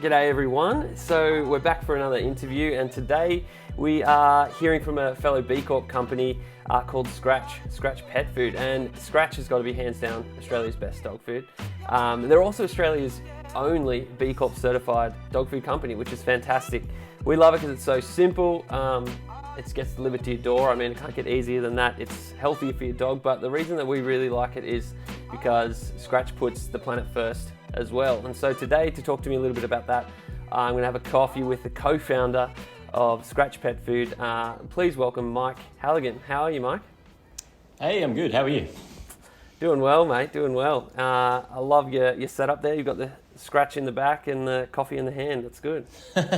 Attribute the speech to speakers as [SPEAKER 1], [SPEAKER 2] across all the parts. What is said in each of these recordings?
[SPEAKER 1] G'day everyone. So we're back for another interview, and today we are hearing from a fellow B-Corp company called Scratch Pet Food. And Scratch has got to be hands down Australia's best dog food. They're also Australia's only B-Corp certified dog food company, which is fantastic. We love it because it's so simple. It gets delivered to your door. I mean, it can't get easier than that. It's healthier for your dog, but the reason that we really like it is because Scratch puts the planet first as well. And so today, to talk to me a little bit about that, I'm going to have a coffee with the co-founder of Scratch Pet Food. Please welcome Mike Halligan. How are you, Mike?
[SPEAKER 2] Hey, I'm good. How are you?
[SPEAKER 1] Doing well, mate. Doing well. I love your setup there. You've got the Scratch in the back and the coffee in the hand. That's good.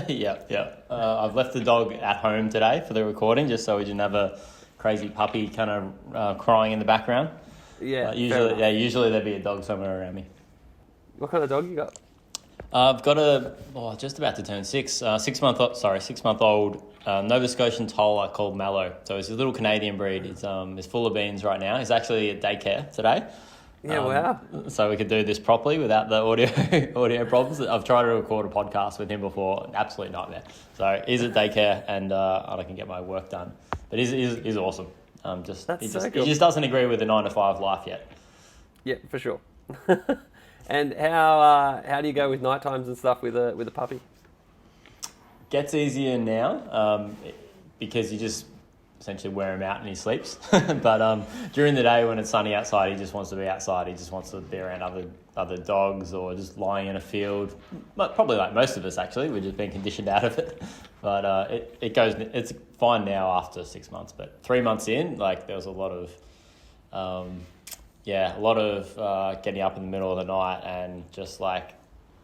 [SPEAKER 2] Yeah. I've left the dog at home today for the recording, just so we didn't have a crazy puppy kind of crying in the background.
[SPEAKER 1] Yeah.
[SPEAKER 2] Usually there'd be a dog somewhere around me.
[SPEAKER 1] What kind of dog you got?
[SPEAKER 2] I've got just about to turn 6-month-old Nova Scotian Toller called Mallow. So it's a little Canadian breed. It's full of beans right now. He's actually at daycare today.
[SPEAKER 1] Yeah, wow.
[SPEAKER 2] So we could do this properly without the audio problems. I've tried to record a podcast with him before, absolute nightmare. So he's at daycare and I can get my work done. But he's awesome. He just doesn't agree with the 9-to-5 life yet.
[SPEAKER 1] Yeah, for sure. And how do you go with night times and stuff with a puppy?
[SPEAKER 2] Gets easier now because you just essentially wear him out and he sleeps. But during the day when it's sunny outside, he just wants to be outside. He just wants to be around other dogs or just lying in a field. But probably like most of us, actually, we've just been conditioned out of it. But it's fine now after 6 months. But 3 months in, like there was a lot of getting up in the middle of the night and just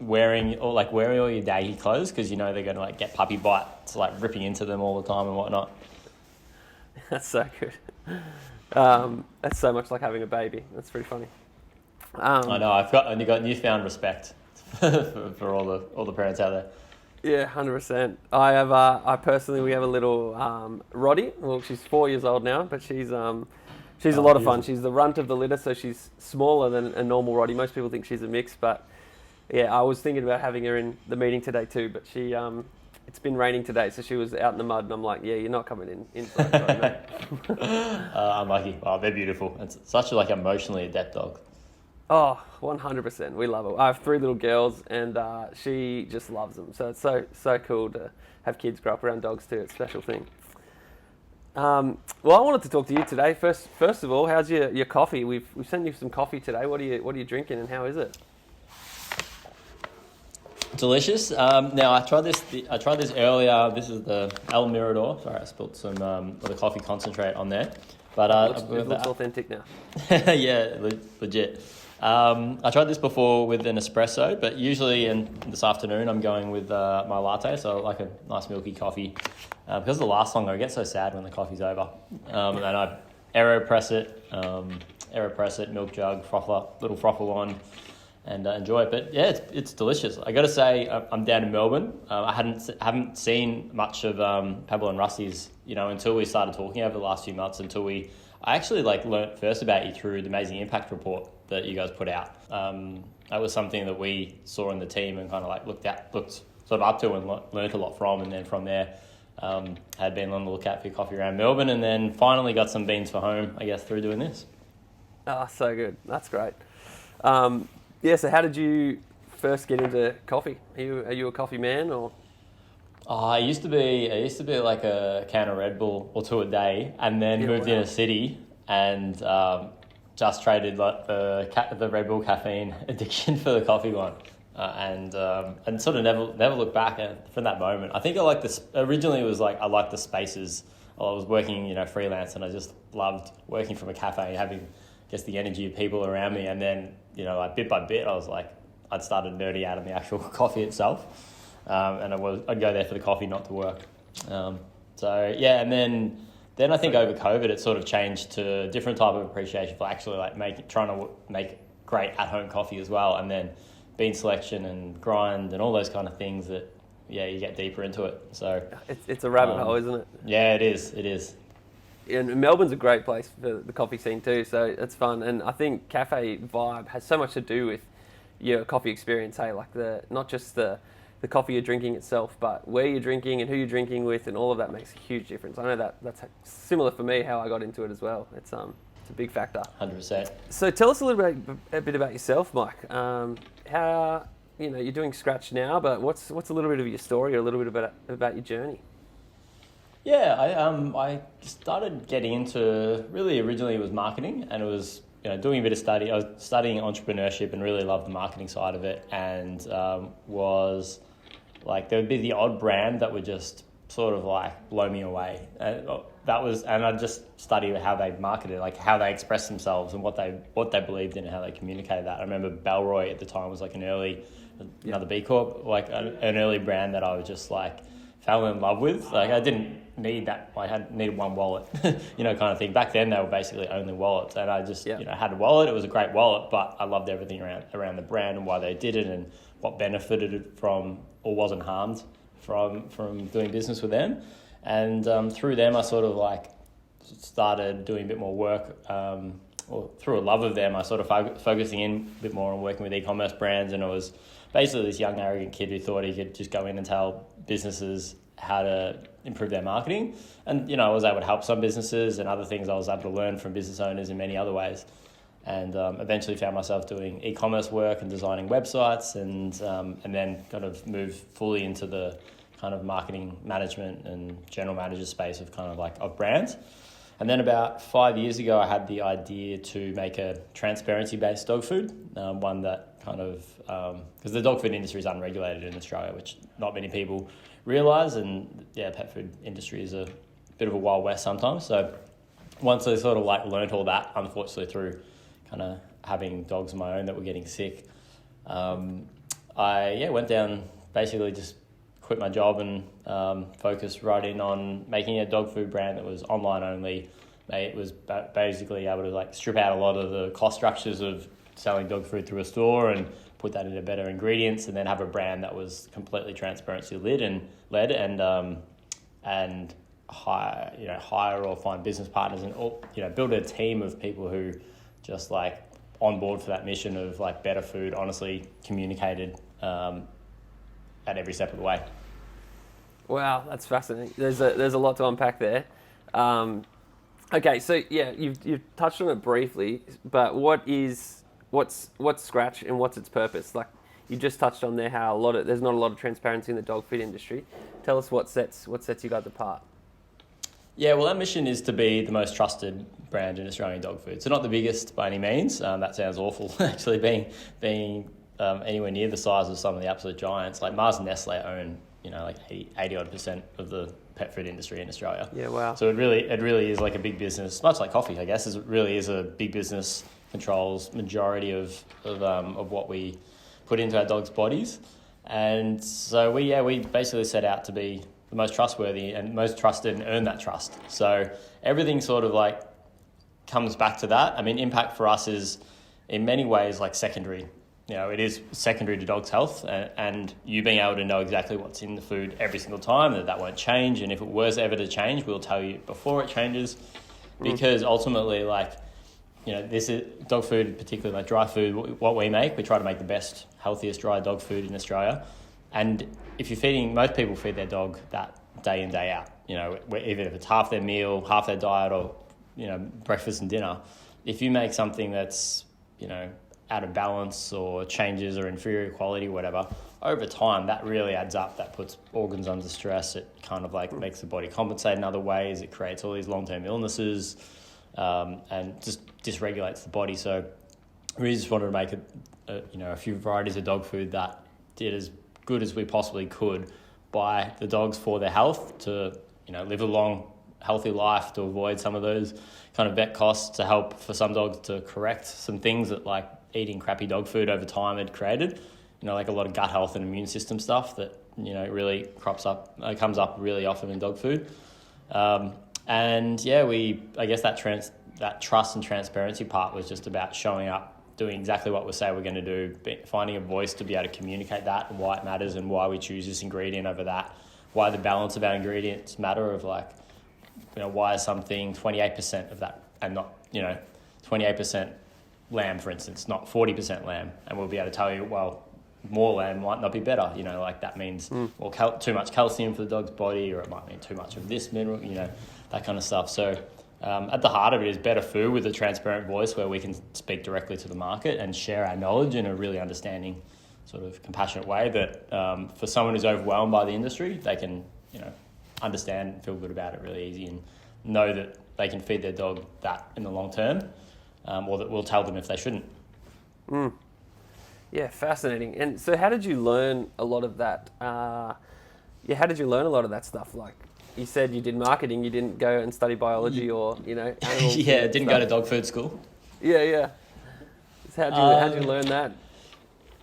[SPEAKER 2] wearing all your day clothes because you know they're going to get puppy bites, ripping into them all the time and whatnot.
[SPEAKER 1] That's so good. That's so much like having a baby. That's pretty funny.
[SPEAKER 2] I know. I've got newfound respect for all the parents out there.
[SPEAKER 1] Yeah, 100%. We have a little Roddy. Well, she's 4 years old now, but she's a lot of fun. She's the runt of the litter, so she's smaller than a normal Roddy. Most people think she's a mix, but yeah, I was thinking about having her in the meeting today too, but she it's been raining today, so she was out in the mud, and I'm like, yeah, you're not coming inside, sorry, mate.
[SPEAKER 2] Unlucky. Oh, they're beautiful. It's such emotionally adept dog.
[SPEAKER 1] Oh, 100%. We love her. I have 3 little girls, and she just loves them. So it's so cool to have kids grow up around dogs too. It's a special thing. Well, I wanted to talk to you today. First of all, how's your coffee? We've sent you some coffee today. What are you drinking, and how is it?
[SPEAKER 2] Delicious. Now I tried this earlier. This is the El Mirador. Sorry, I spilled some of the coffee concentrate on there. But
[SPEAKER 1] it looks authentic now.
[SPEAKER 2] Yeah, legit. I tried this before with an espresso, but usually this afternoon I'm going with my latte, so I like a nice milky coffee. Because the last longer, I get so sad when the coffee's over. And then I aeropress it, milk jug, little frothel on, and enjoy it. But yeah, it's delicious. I got to say, I'm down in Melbourne. I haven't seen much of Pebble and Rusty's, until we started talking over the last few months. I actually learnt first about you through the Amazing Impact report that you guys put out. That was something that we saw in the team and kind of looked sort of up to and learnt a lot from. And then from there, had been on the lookout for your coffee around Melbourne, and then finally got some beans for home, I guess, through doing this.
[SPEAKER 1] Oh, so good. That's great. So how did you first get into coffee? Are you a coffee man or?
[SPEAKER 2] I used to be like a can of Red Bull or 2 a day, and then moved in a city and just traded the Red Bull caffeine addiction for the coffee one, and sort of never looked back from that moment. I think I liked this originally. It was I liked the spaces. I was working freelance, and I just loved working from a cafe and having just the energy of people around me, and then bit by bit I'd started nerding out on the actual coffee itself. And I'd go there for the coffee, not to work. And then I think over COVID it sort of changed to a different type of appreciation for actually trying to make great at-home coffee as well, and then bean selection and grind and all those kind of things that you get deeper into it. So
[SPEAKER 1] it's a rabbit hole, isn't it?
[SPEAKER 2] Yeah, it is.
[SPEAKER 1] And Melbourne's a great place for the coffee scene too, so it's fun. And I think cafe vibe has so much to do with your coffee experience. Hey, not just the the coffee you're drinking itself, but where you're drinking and who you're drinking with, and all of that makes a huge difference. I know that's similar for me, how I got into it as well. It's a big factor.
[SPEAKER 2] 100%.
[SPEAKER 1] So tell us a bit about yourself, Mike. How you're doing Scratch now, but what's a little bit of your story, or a little bit about your journey?
[SPEAKER 2] Yeah, I started getting into, really originally it was marketing, and it was doing a bit of study. I was studying entrepreneurship and really loved the marketing side of it, and was like, there would be the odd brand that would just sort of like blow me away. And I just studied how they marketed, like how they expressed themselves and what they believed in and how they communicated that. I remember Bellroy at the time was like another B-Corp, like an early brand that I was just like fell in love with. Like, I didn't need that. I needed one wallet, kind of thing. Back then they were basically only wallets, and I just had a wallet. It was a great wallet, but I loved everything around the brand and why they did it and what benefited it from or wasn't harmed from doing business with them. And through them I sort of like started doing a bit more work, or through a love of them I sort of focusing in a bit more on working with e-commerce brands. And it was basically this young arrogant kid who thought he could just go in and tell businesses how to improve their marketing. And I was able to help some businesses, and other things I was able to learn from business owners in many other ways. And eventually found myself doing e-commerce work and designing websites, and then kind of moved fully into the kind of marketing management and general manager space of kind of like of brands. And then about 5 years ago, I had the idea to make a transparency-based dog food, one that kind of, because the dog food industry is unregulated in Australia, which not many people realise, and pet food industry is a bit of a wild west sometimes. So once I sort of like learned all that, unfortunately through kind of having dogs of my own that were getting sick, I went down, basically just quit my job and focused right in on making a dog food brand that was online only. It was basically able to like strip out a lot of the cost structures of selling dog food through a store and put that into better ingredients, and then have a brand that was completely transparency led and hire or find business partners and build a team of people who just like on board for that mission of like better food, honestly communicated at every step of the way. Wow,
[SPEAKER 1] that's fascinating. There's a lot to unpack there. Okay, so you've touched on it briefly, but what's Scratch and what's its purpose? Like, you just touched on there how there's not a lot of transparency in the dog food industry. Tell us what sets you guys apart.
[SPEAKER 2] Yeah, well, our mission is to be the most trusted brand in Australian dog food. So not the biggest by any means. That sounds awful, actually, being anywhere near the size of some of the absolute giants. Like Mars and Nestle own, like 80% of the pet food industry in Australia.
[SPEAKER 1] Yeah, wow.
[SPEAKER 2] So it really is like a big business, much like coffee, I guess. It really is a big business, controls majority of what we put into our dogs' bodies. And so we basically set out to be the most trustworthy and most trusted and earn that trust. So everything sort of like comes back to that. I mean, impact for us is in many ways like secondary. It is secondary to dogs' health, and you being able to know exactly what's in the food every single time, that won't change. And if it was ever to change, we'll tell you before it changes, because ultimately, like, this is dog food, particularly like dry food, what we try to make the best, healthiest dry dog food in Australia. And if you're feeding, most people feed their dog that day in, day out, even if it's half their meal, half their diet, or, breakfast and dinner. If you make something that's, out of balance or changes or inferior quality or whatever, over time that really adds up. That puts organs under stress. It kind of like makes the body compensate in other ways. It creates all these long-term illnesses, and just dysregulates the body. So we just wanted to make a few varieties of dog food that did as good as we possibly could by the dogs for their health, to live a long, healthy life, to avoid some of those kind of vet costs, to help for some dogs to correct some things that like eating crappy dog food over time had created, like a lot of gut health and immune system stuff that really comes up really often in dog food. I guess that trust and transparency part was just about showing up, doing exactly what we say we're going to do, finding a voice to be able to communicate that and why it matters and why we choose this ingredient over that, why the balance of our ingredients matter, of like, why is something 28% of that and not 28% lamb, for instance, not 40% lamb. And we'll be able to tell you, well, more land might not be better. Like that means too much calcium for the dog's body, or it might mean too much of this mineral. That kind of stuff. So at the heart of it is better food with a transparent voice where we can speak directly to the market and share our knowledge in a really understanding, sort of compassionate way that for someone who's overwhelmed by the industry, they can understand and feel good about it really easy and know that they can feed their dog that in the long term, or that we'll tell them if they shouldn't.
[SPEAKER 1] Yeah, fascinating. And so how did you learn a lot of that? How did you learn a lot of that stuff? Like you said you did marketing, you didn't go and study biology or, animal
[SPEAKER 2] yeah, didn't go to dog food school.
[SPEAKER 1] Yeah. So how'd you learn that?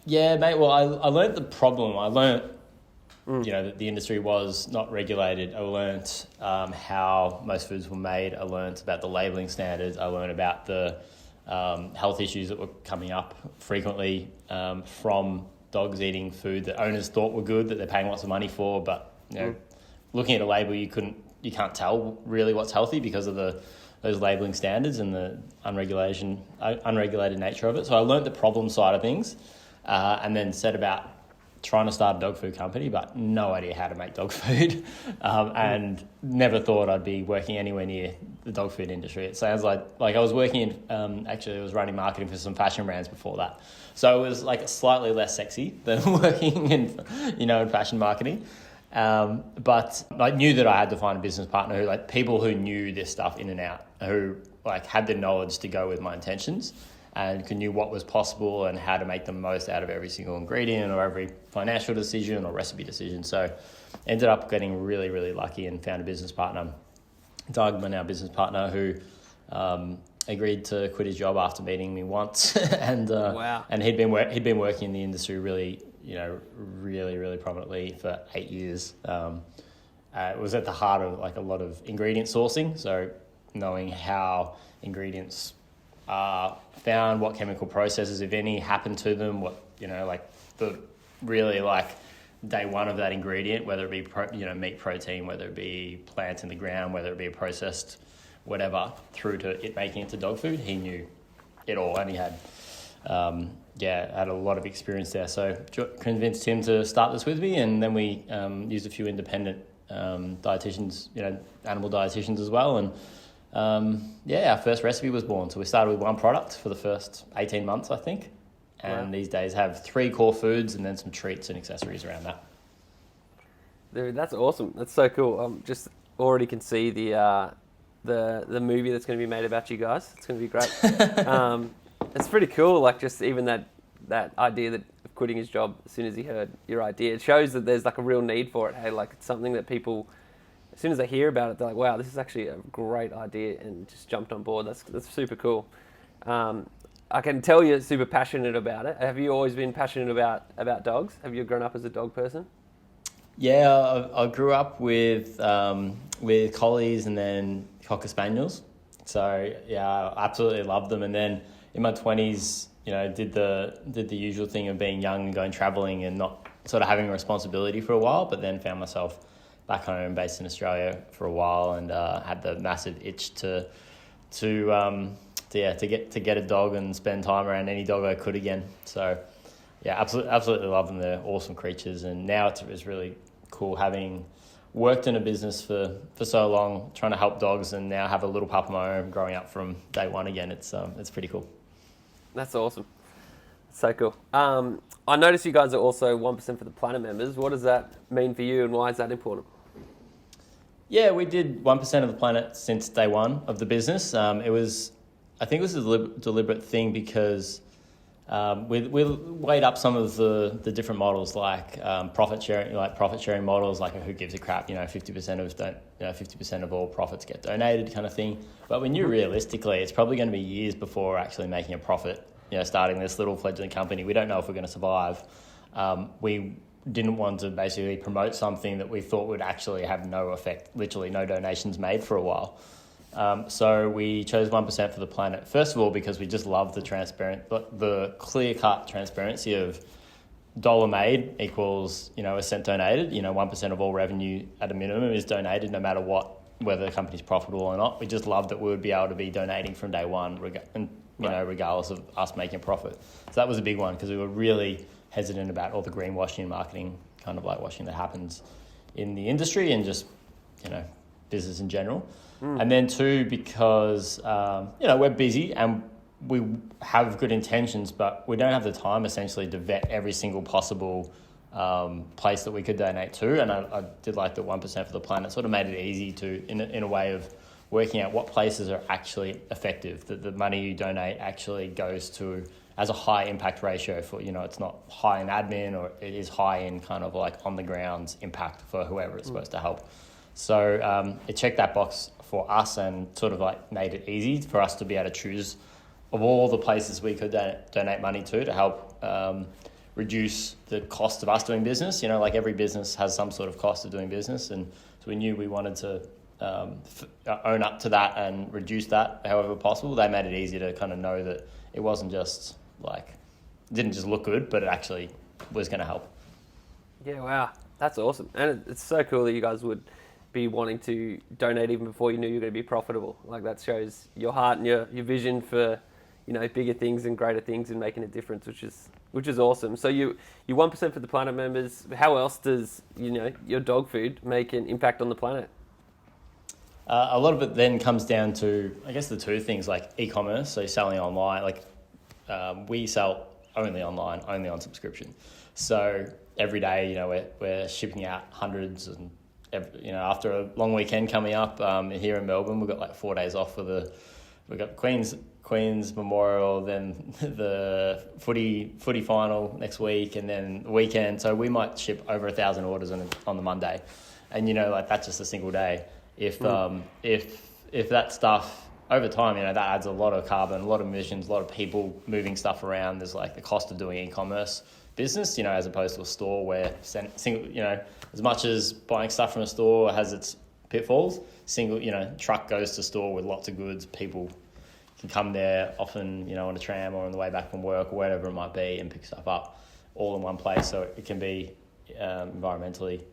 [SPEAKER 2] Yeah, mate, well, I learned the problem. I learned, that the industry was not regulated. I learned how most foods were made. I learned about the labelling standards. I learned about the health issues that were coming up frequently from dogs eating food that owners thought were good, that they're paying lots of money for, but looking at a label, you can't tell really what's healthy because of those labelling standards and the unregulated nature of it. So I learned the problem side of things, and then set about trying to start a dog food company, but no idea how to make dog food, and never thought I'd be working anywhere near the dog food industry. It sounds like I was working in, actually I was running marketing for some fashion brands before that. So it was like slightly less sexy than working in, in fashion marketing. But I knew that I had to find a business partner who, people who knew this stuff in and out, who had the knowledge to go with my intentions and knew what was possible and how to make the most out of every single ingredient or every financial decision or recipe decision. So ended up getting really, really lucky and found a business partner, Doug, my now business partner, who agreed to quit his job after meeting me once. And
[SPEAKER 1] wow.
[SPEAKER 2] And he'd been working in the industry really, really, really prominently for 8 years. It was at the heart of a lot of ingredient sourcing. So knowing how ingredients are found, what chemical processes, if any, happen to them, what, the really day one of that ingredient, whether it be, meat protein, whether it be plant in the ground, whether it be a processed whatever, through to it making it to dog food. He knew it all, and he had, had a lot of experience there. So convinced him to start this with me, and then we used a few independent dietitians, animal dietitians as well, and our first recipe was born. So we started with one product for the first 18 months, I think. And These days have 3 core foods and then some treats and accessories around that.
[SPEAKER 1] Dude, that's awesome. That's so cool. Just already can see the movie that's going to be made about you guys. It's going to be great. It's pretty cool. Just even that idea of quitting his job as soon as he heard your idea. It shows that there's a real need for it. Hey, it's something that people, as soon as they hear about it, they're like, wow, this is actually a great idea, and just jumped on board. That's super cool. I can tell you're super passionate about it. Have you always been passionate about dogs? Have you grown up as a dog person?
[SPEAKER 2] Yeah, I grew up with collies and then Cocker Spaniels. So yeah, I absolutely loved them. And then in my 20s, did the usual thing of being young and going travelling and not sort of having a responsibility for a while, but then found myself back home, based in Australia for a while, and had the massive itch to get a dog and spend time around any dog I could again. So yeah, absolutely love them. They're awesome creatures, and now it's really cool having worked in a business for so long, trying to help dogs, and now have a little pup of my own growing up from day one again. It's pretty cool.
[SPEAKER 1] That's awesome. So cool. I noticed you guys are also 1% for the Planet members. What does that mean for you, and why is that important?
[SPEAKER 2] Yeah, we did 1% of the Planet since day one of the business. I think it was a deliberate thing because we weighed up some of the different models, profit sharing models, who gives a crap, 50% of all profits get donated kind of thing. But we knew realistically it's probably going to be years before we're actually making a profit, starting this little fledgling company. We don't know if we're going to survive. We didn't want to basically promote something that we thought would actually have no effect, literally no donations made for a while. So we chose 1% for the Planet. First of all, because we just love the clear-cut transparency of dollar made equals, a cent donated. 1% of all revenue at a minimum is donated, no matter whether the company's profitable or not. We just love that we would be able to be donating from day one, regardless of us making a profit. So that was a big one, because we were really hesitant about all the greenwashing and marketing kind of like washing that happens in the industry and just, business in general. And then two, because, we're busy and we have good intentions, but we don't have the time essentially to vet every single possible place that we could donate to. And I did like the 1% for the planet, sort of made it easy to, in a way of working out what places are actually effective, that the money you donate actually goes to as a high impact ratio for, it's not high in admin, or it is high in kind of like on the ground impact for whoever it's supposed to help. So it checked that box for us and sort of like made it easy for us to be able to choose of all the places we could donate money to help reduce the cost of us doing business. Like every business has some sort of cost of doing business. And so we knew we wanted to own up to that and reduce that however possible. They made it easy to kind of know that it wasn't just like, it didn't just look good, but it actually was going to help.
[SPEAKER 1] Yeah, wow. That's awesome. And it's so cool that you guys would be wanting to donate even before you knew you were going to be profitable. Like that shows your heart and your vision for, bigger things and greater things and making a difference, which is awesome. So you 1% for the planet members. How else does, your dog food make an impact on the planet?
[SPEAKER 2] A lot of it then comes down to, I guess, the two things like e-commerce, so selling online. Like we sell only online, only on subscription. So every day, we're shipping out hundreds, and after a long weekend coming up here in Melbourne, we've got like 4 days off we've got Queen's Memorial, then the footy final next week, and then the weekend. So we might ship over 1,000 orders on the Monday, and like that's just a single day. If that stuff over time, that adds a lot of carbon, a lot of emissions, a lot of people moving stuff around. There's like the cost of doing e-commerce business, as opposed to a store where as much as buying stuff from a store has its pitfalls, truck goes to store with lots of goods. People can come there often, on a tram or on the way back from work or whatever it might be, and pick stuff up all in one place. So it can be environmentally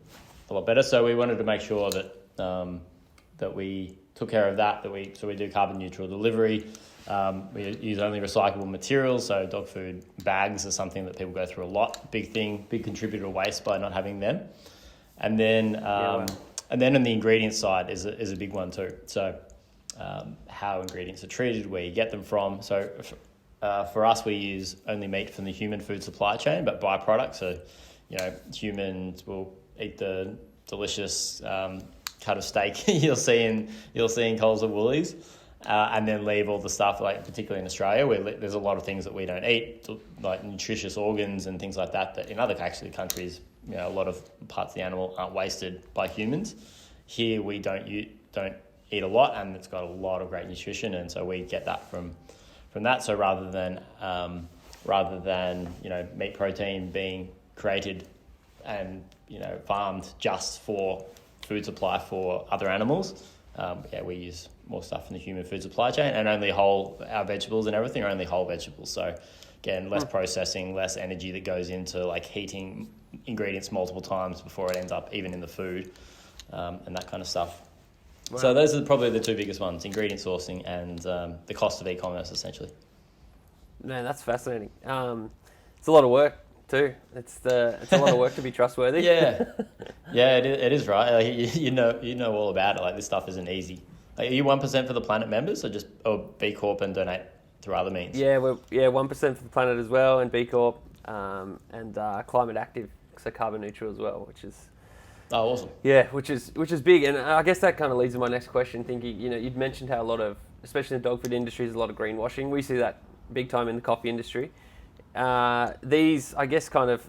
[SPEAKER 2] a lot better. So we wanted to make sure that we took care of that. So we do carbon neutral delivery. We use only recyclable materials. So dog food bags are something that people go through a lot. Big contributor to waste by not having them. And then and then on the ingredients side is a big one too. So how ingredients are treated, where you get them from. So for us, we use only meat from the human food supply chain, but byproducts. So humans will eat the delicious cut of steak you'll see in Coles or Woolies, and then leave all the stuff, like particularly in Australia, where there's a lot of things that we don't eat, like nutritious organs and things like that in other countries, a lot of parts of the animal aren't wasted by humans. Here we don't eat a lot, and it's got a lot of great nutrition, and so we get that from that. So rather than meat protein being created and farmed just for food supply for other animals, we use more stuff from the human food supply chain, and our vegetables and everything are only whole vegetables. So again, less processing, less energy that goes into like heating ingredients multiple times before it ends up even in the food, and that kind of stuff. Wow. So those are probably the two biggest ones: ingredient sourcing and the cost of e-commerce, essentially.
[SPEAKER 1] Man, that's fascinating. It's a lot of work too. It's a lot of work to be trustworthy.
[SPEAKER 2] Yeah, it is right. Like, you know all about it. Like this stuff isn't easy. Like, are you 1% for the planet members, or B-Corp and donate through other means?
[SPEAKER 1] Yeah, we're 1% for the planet as well, and B-Corp, and climate active, so carbon neutral as well, which is.
[SPEAKER 2] Oh, awesome.
[SPEAKER 1] Yeah, which is big, and I guess that kind of leads to my next question. Thinking, you'd mentioned how a lot of, especially in the dog food industry, there's a lot of greenwashing. We see that big time in the coffee industry. These, I guess, kind of,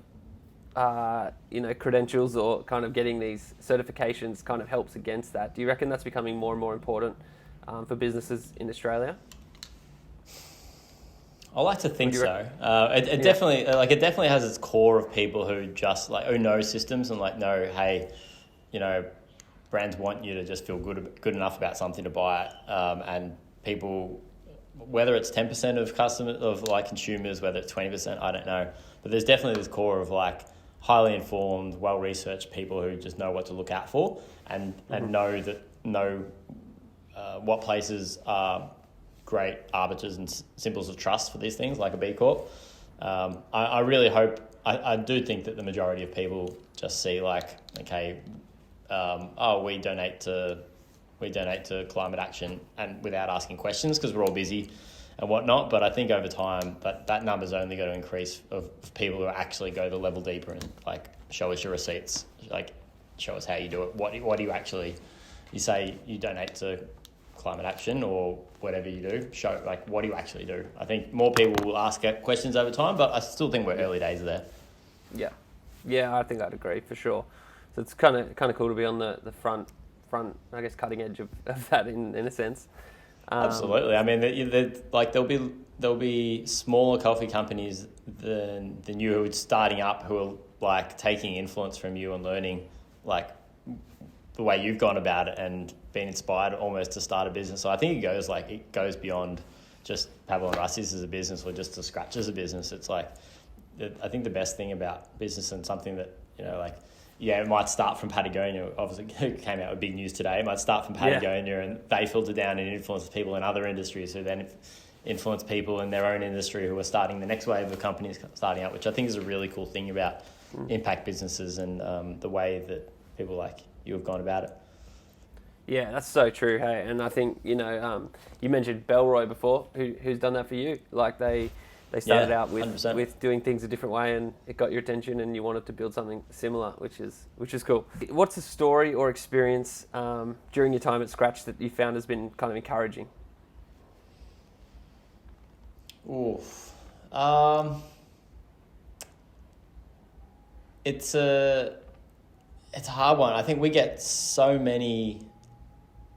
[SPEAKER 1] credentials or kind of getting these certifications kind of helps against that. Do you reckon that's becoming more and more important for businesses in Australia?
[SPEAKER 2] I like to think so. It definitely has its core of people who just who know systems and know, hey, brands want you to just feel good enough about something to buy it, and people, whether it's 10% of customers, of consumers, whether it's 20%, I don't know, but there's definitely this core of highly informed, well researched people who just know what to look out for and know what places are great arbiters and symbols of trust for these things, like a B Corp. I really hope I do think that the majority of people just see like, okay, we donate to climate action, and without asking questions because we're all busy and whatnot. But I think over time that number's only going to increase of people who actually go the level deeper and like show us your receipts, like show us how you do it. What do you actually, you say you donate to climate action or whatever you do, show like what do you actually do. I think more people will ask questions over time, but I still think we're early days there.
[SPEAKER 1] Yeah, I think I'd agree for sure. So it's kind of cool to be on the front, I guess, cutting edge of that in a sense.
[SPEAKER 2] Absolutely. I mean, there'll be smaller coffee companies than you who are starting up, who are like taking influence from you and learning like the way you've gone about it and been inspired almost to start a business. So I think it goes beyond just Pablo and Rusty's as a business or just to Scratch as a business. It's like, I think the best thing about business and something that, it might start from Patagonia, obviously it came out with big news today. It might start from Patagonia and they filter down and influence people in other industries who then influence people in their own industry who are starting the next wave of companies starting out, which I think is a really cool thing about impact businesses and the way that people like you have gone about it.
[SPEAKER 1] Yeah, that's so true. Hey, and I think you mentioned Belroy before. Who's done that for you? Like they started out with doing things a different way, and it got your attention, and you wanted to build something similar, which is cool. What's a story or experience during your time at Scratch that you found has been kind of encouraging?
[SPEAKER 2] Oof. It's a hard one. I think we get so many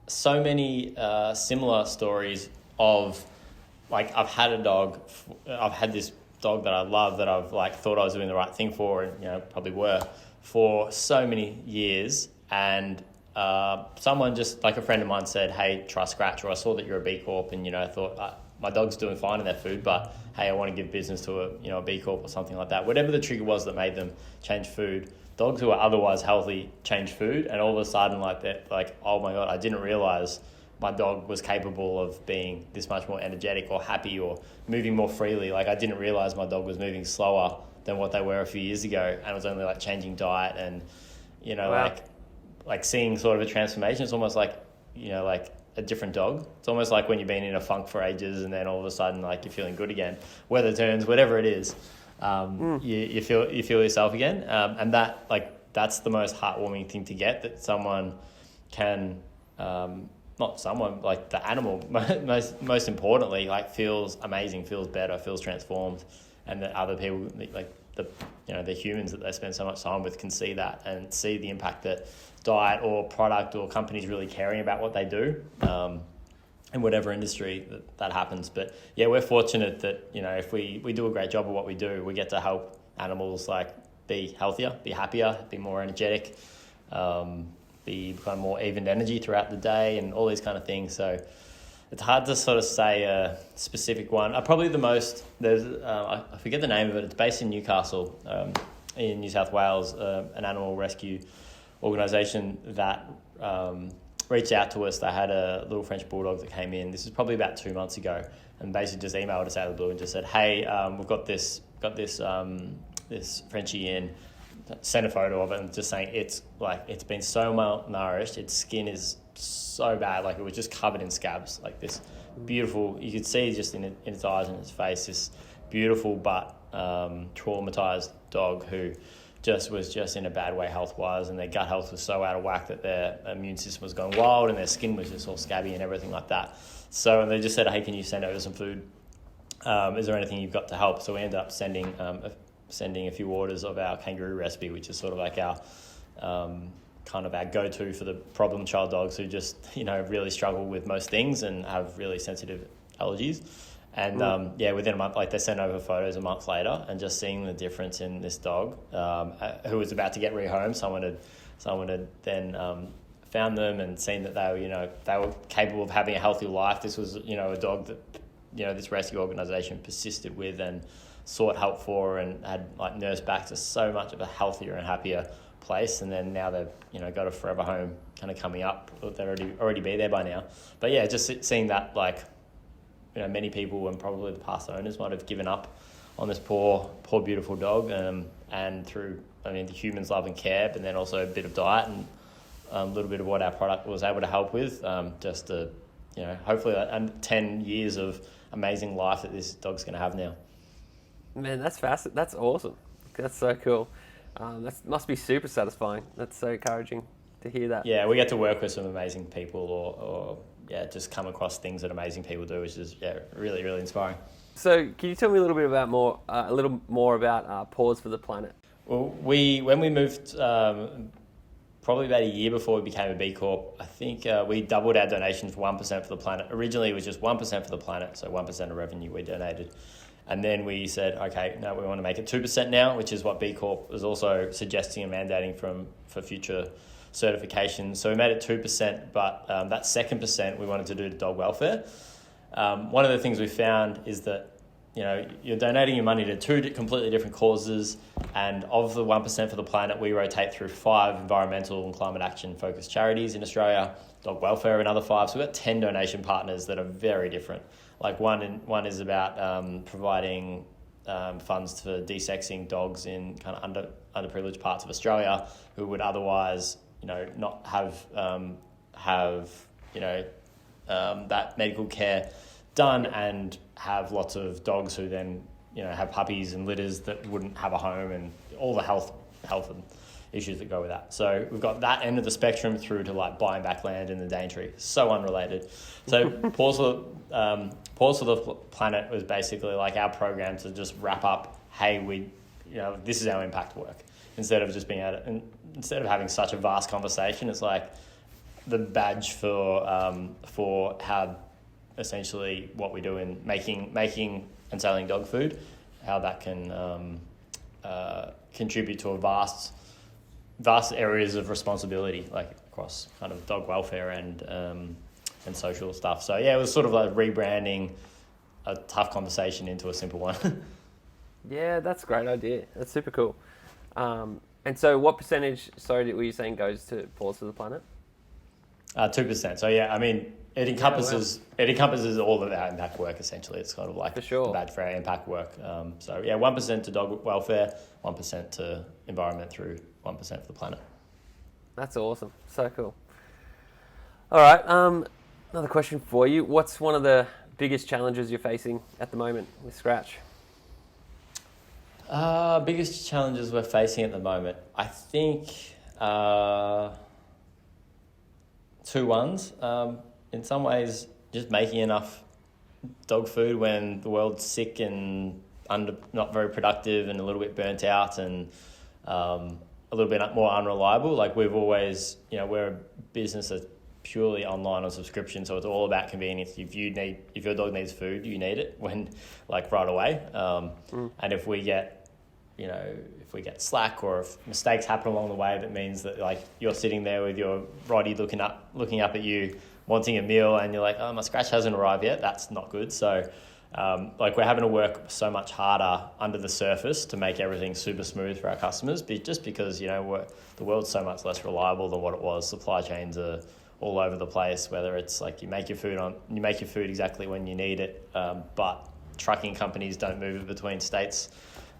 [SPEAKER 2] similar stories of like I've had this dog that I love that I've like thought I was doing the right thing for and probably were for so many years, and someone just like a friend of mine said, hey, try Scratch, or I saw that you're a B-Corp and I thought my dog's doing fine in their food, but hey, I want to give business to a B-Corp or something like that. Whatever the trigger was that made them change food. Dogs who are otherwise healthy change food, and all of a sudden like that, like, oh my God, I didn't realize my dog was capable of being this much more energetic or happy or moving more freely. Like I didn't realize my dog was moving slower than what they were a few years ago, and it was only like changing diet and wow. like seeing sort of a transformation. It's almost like like a different dog. It's almost like when you've been in a funk for ages and then all of a sudden like you're feeling good again. Weather turns, whatever it is. You feel yourself again, and that's the most heartwarming thing to get, that someone can not someone like the animal most importantly like feels amazing, feels better, feels transformed, and that other people like the humans that they spend so much time with can see that and see the impact that diet or product or companies really caring about what they do. In whatever industry that happens. But yeah, we're fortunate that, if we do a great job of what we do, we get to help animals like be healthier, be happier, be more energetic, be kind of more evened energy throughout the day and all these kind of things. So it's hard to sort of say a specific one. Probably the most, there's, I forget the name of it. It's based in Newcastle, in New South Wales, an animal rescue organisation that reached out to us. They had a little French bulldog that came in. This is probably about 2 months ago, and basically just emailed us out of the blue and just said, "Hey, we've got this Frenchie in." Sent a photo of it and just saying it's been so malnourished. Its skin is so bad, like it was just covered in scabs. Like this beautiful, you could see just in its eyes and its face, this beautiful but traumatized dog who was in a bad way health-wise, and their gut health was so out of whack that their immune system was going wild and their skin was just all scabby and everything like that. So, and they just said, hey, can you send over some food? Is there anything you've got to help? So we ended up sending a few orders of our kangaroo recipe, which is sort of like our kind of our go-to for the problem child dogs who just, really struggle with most things and have really sensitive allergies. And within a month, like they sent over photos a month later, and just seeing the difference in this dog who was about to get rehomed. Someone had then found them and seen that they were capable of having a healthy life. This was a dog that this rescue organisation persisted with and sought help for, and had like nursed back to so much of a healthier and happier place. And then now they've got a forever home kind of coming up. They'd already be there by now. But yeah, just seeing that, like, many people and probably the past owners might have given up this poor beautiful dog, and through the humans' love and care, but then also a bit of diet and a little bit of what our product was able to help with, just to hopefully 10 years of amazing life that this dog's going to have now.
[SPEAKER 1] Man, that's fascinating. That's awesome. That's so cool. That must be super satisfying. That's so encouraging to hear that.
[SPEAKER 2] Yeah, we get to work with some amazing people, or just come across things that amazing people do, which is really, really inspiring.
[SPEAKER 1] So, can you tell me a little bit about a little more about Pause for the Planet?
[SPEAKER 2] Well, when we moved, probably about a year before we became a B Corp, I think we doubled our donations 1% for the planet. Originally, it was just 1% for the planet, so 1% of revenue we donated. And then we said, okay, no, we want to make it 2% now, which is what B Corp is also suggesting and mandating for future certifications. So we made it 2%, but that second percent we wanted to do to dog welfare. One of the things we found is that you're donating your money to two completely different causes, and of the 1% for the planet, we rotate through 5 environmental and climate action focused charities in Australia, dog welfare another 5. So we've got 10 donation partners that are very different. Like one is about providing funds for desexing dogs in kind of underprivileged parts of Australia who would otherwise not have that medical care done, and have lots of dogs who then have puppies and litters that wouldn't have a home, and all the health and issues that go with that. So we've got that end of the spectrum through to like buying back land in the Daintree. So unrelated. So Pause for the Planet was basically like our program to just wrap up, hey, this is our impact work. Instead of having such a vast conversation, it's like the badge for how essentially what we do in making and selling dog food, how that can contribute to a vast areas of responsibility, like across kind of dog welfare and social stuff. So yeah, it was sort of like rebranding a tough conversation into a simple one.
[SPEAKER 1] Yeah, that's a great idea. That's super cool. And so what percentage, were you saying, goes to Pause for the Planet?
[SPEAKER 2] 2%. So yeah, it encompasses all of our impact work essentially. It's kind of like
[SPEAKER 1] for sure.
[SPEAKER 2] the badge for our impact work. So yeah, 1% to dog welfare, 1% to environment through 1% for the planet.
[SPEAKER 1] That's awesome. So cool. All right. Another question for you. What's one of the biggest challenges you're facing at the moment with Scratch?
[SPEAKER 2] Biggest challenges we're facing at the moment, I think 2 ones. In some ways, just making enough dog food when the world's sick and not very productive and a little bit burnt out and a little bit more unreliable. Like we've always, we're a business that's purely online on subscription, so it's all about convenience. If your dog needs food, you need it right away. And if we get slack or if mistakes happen along the way, that means that like you're sitting there with your Roddy looking up at you, wanting a meal, and you're like, oh, my Scratch hasn't arrived yet. That's not good. So we're having to work so much harder under the surface to make everything super smooth for our customers, just because the world's so much less reliable than what it was. Supply chains are all over the place, whether it's like you make your food exactly when you need it, but trucking companies don't move it between states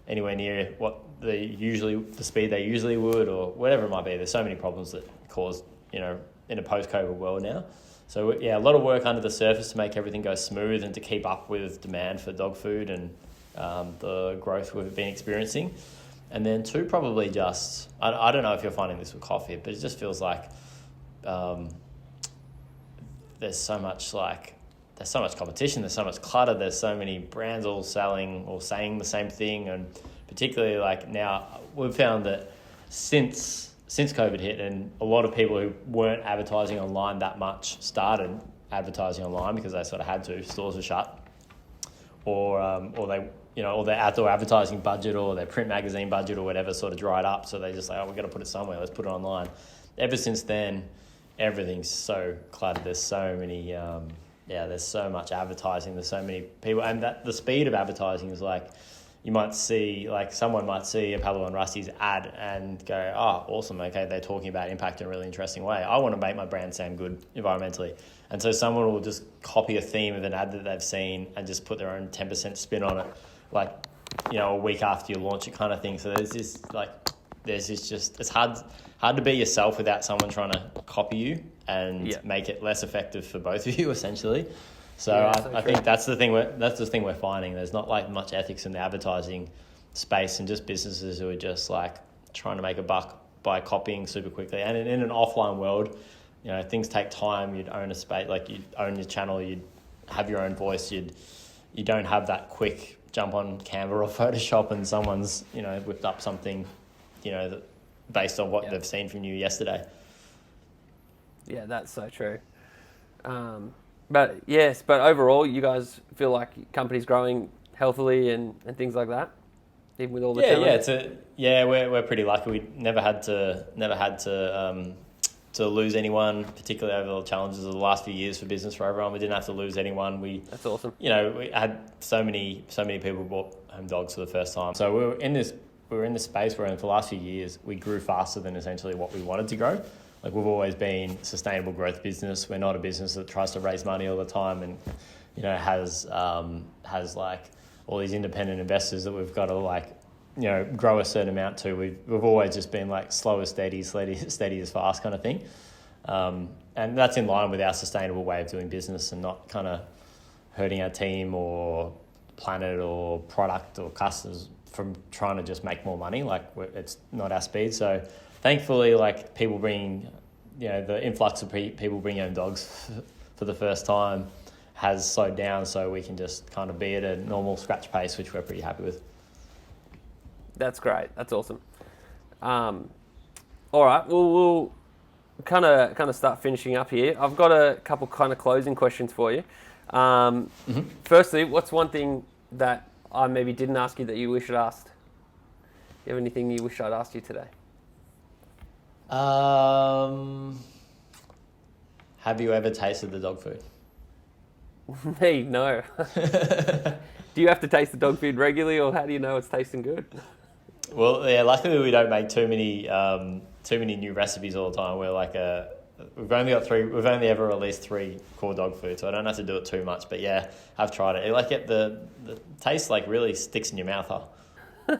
[SPEAKER 2] anywhere near the speed they usually would, or whatever it might be. There's so many problems that cause, in a post-COVID world now. So yeah, a lot of work under the surface to make everything go smooth and to keep up with demand for dog food and the growth we've been experiencing. And then 2, probably just, I don't know if you're finding this with coffee, but it just feels like there's so much competition, there's so much clutter, there's so many brands all selling or saying the same thing. And particularly like now, we've found that since COVID hit, and a lot of people who weren't advertising online that much started advertising online because they sort of had to. Stores were shut, or their outdoor advertising budget or their print magazine budget or whatever sort of dried up. So they just like, oh, we've got to put it somewhere. Let's put it online. Ever since then, everything's so cluttered. There's so many, there's so much advertising. There's so many people, and the speed of advertising is like, someone might see a Pablo and Rusty's ad and go, oh, awesome, okay, they're talking about impact in a really interesting way. I want to make my brand sound good environmentally. And so someone will just copy a theme of an ad that they've seen and just put their own 10% spin on it. Like a week after you launch it kind of thing. So it's hard to be yourself without someone trying to copy you and make it less effective for both of you, essentially. So I think that's the thing we're finding. There's not like much ethics in the advertising space, and just businesses who are just like trying to make a buck by copying super quickly. And in an offline world, things take time. You'd own a space, like you'd own your channel, you'd have your own voice. You don't have that quick jump on Canva or Photoshop and someone's whipped up something, based on what they've seen from you yesterday. Yeah,
[SPEAKER 1] that's so true. But overall, you guys feel like your company's growing healthily and things like that, even with all the challenges?
[SPEAKER 2] We're pretty lucky. We never had to lose anyone, particularly over the challenges of the last few years for business for everyone. We didn't have to lose anyone.
[SPEAKER 1] That's awesome.
[SPEAKER 2] We had so many people bought home dogs for the first time. So we were in this space where for the last few years we grew faster than essentially what we wanted to grow. Like, we've always been a sustainable growth business. We're not a business that tries to raise money all the time and, has like all these independent investors that we've got to grow a certain amount to. We've always just been like slow as steady as fast kind of thing. And that's in line with our sustainable way of doing business and not kind of hurting our team or planet or product or customers from trying to just make more money. Like, it's not our speed. So thankfully, like, people bring, the influx of people bringing home dogs for the first time has slowed down, so we can just kind of be at a normal Scratch pace, which we're pretty happy with.
[SPEAKER 1] That's great. That's awesome. All right. Well, we'll kind of start finishing up here. I've got a couple kind of closing questions for you. Firstly, what's one thing that I maybe didn't ask you that you wish I'd asked? Do you have anything you wish I'd asked you today?
[SPEAKER 2] Have you ever tasted the dog food?
[SPEAKER 1] Me, no. Do you have to taste the dog food regularly, or how do you know it's tasting good?
[SPEAKER 2] Well, yeah, luckily we don't make too many new recipes all the time. We're like we've only ever released 3 core dog food, so I don't have to do it too much. But yeah, I've tried it. The taste like really sticks in your mouth, huh?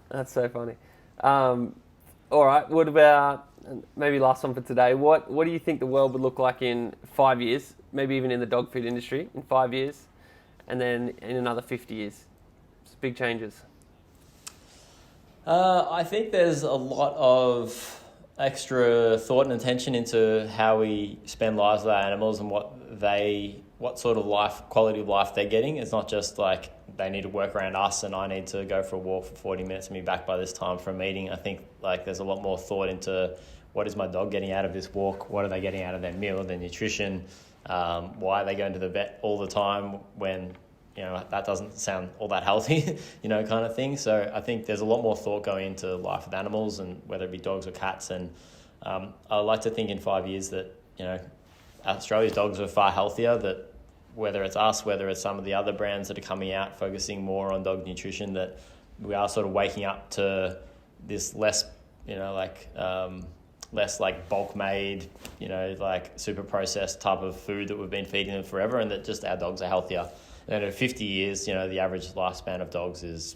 [SPEAKER 1] That's so funny. All right, what about, maybe last one for today, what do you think the world would look like in 5 years, maybe even in the dog food industry in 5 years, and then in another 50 years? It's big changes.
[SPEAKER 2] I think there's a lot of extra thought and attention into how we spend lives with our animals and what sort of quality of life they're getting. It's not just like they need to work around us and I need to go for a walk for 40 minutes and be back by this time for a meeting. I think like there's a lot more thought into what is my dog getting out of this walk? What are they getting out of their meal, their nutrition? Why are they going to the vet all the time when, that doesn't sound all that healthy, kind of thing. So I think there's a lot more thought going into life with animals, and whether it be dogs or cats. And I like to think in 5 years that, Australia's dogs are far healthier, that whether it's us, whether it's some of the other brands that are coming out focusing more on dog nutrition, that we are sort of waking up to this less, less like bulk made, like super processed type of food that we've been feeding them forever, and that just our dogs are healthier. And in 50 years, the average lifespan of dogs is,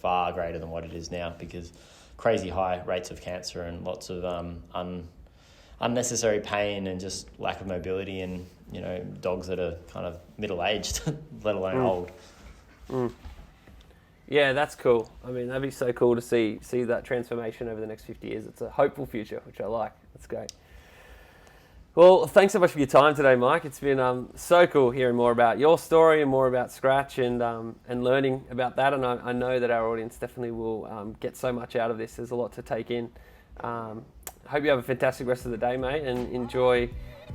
[SPEAKER 2] far greater than what it is now, because crazy high rates of cancer and lots of unnecessary pain and just lack of mobility, and dogs that are kind of middle-aged, let alone old.
[SPEAKER 1] Yeah, that's cool. I mean, that'd be so cool to see that transformation over the next 50 years. It's a hopeful future, which I like. That's great. Well, thanks so much for your time today, Mike. It's been so cool hearing more about your story and more about Scratch and learning about that. And I know that our audience definitely will get so much out of this. There's a lot to take in. Hope you have a fantastic rest of the day, mate, and enjoy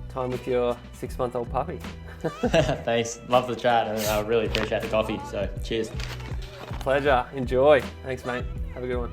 [SPEAKER 1] time with your 6-month-old puppy.
[SPEAKER 2] Thanks. Love the chat, and I really appreciate the coffee. So cheers.
[SPEAKER 1] Pleasure. Enjoy. Thanks, mate. Have a good one.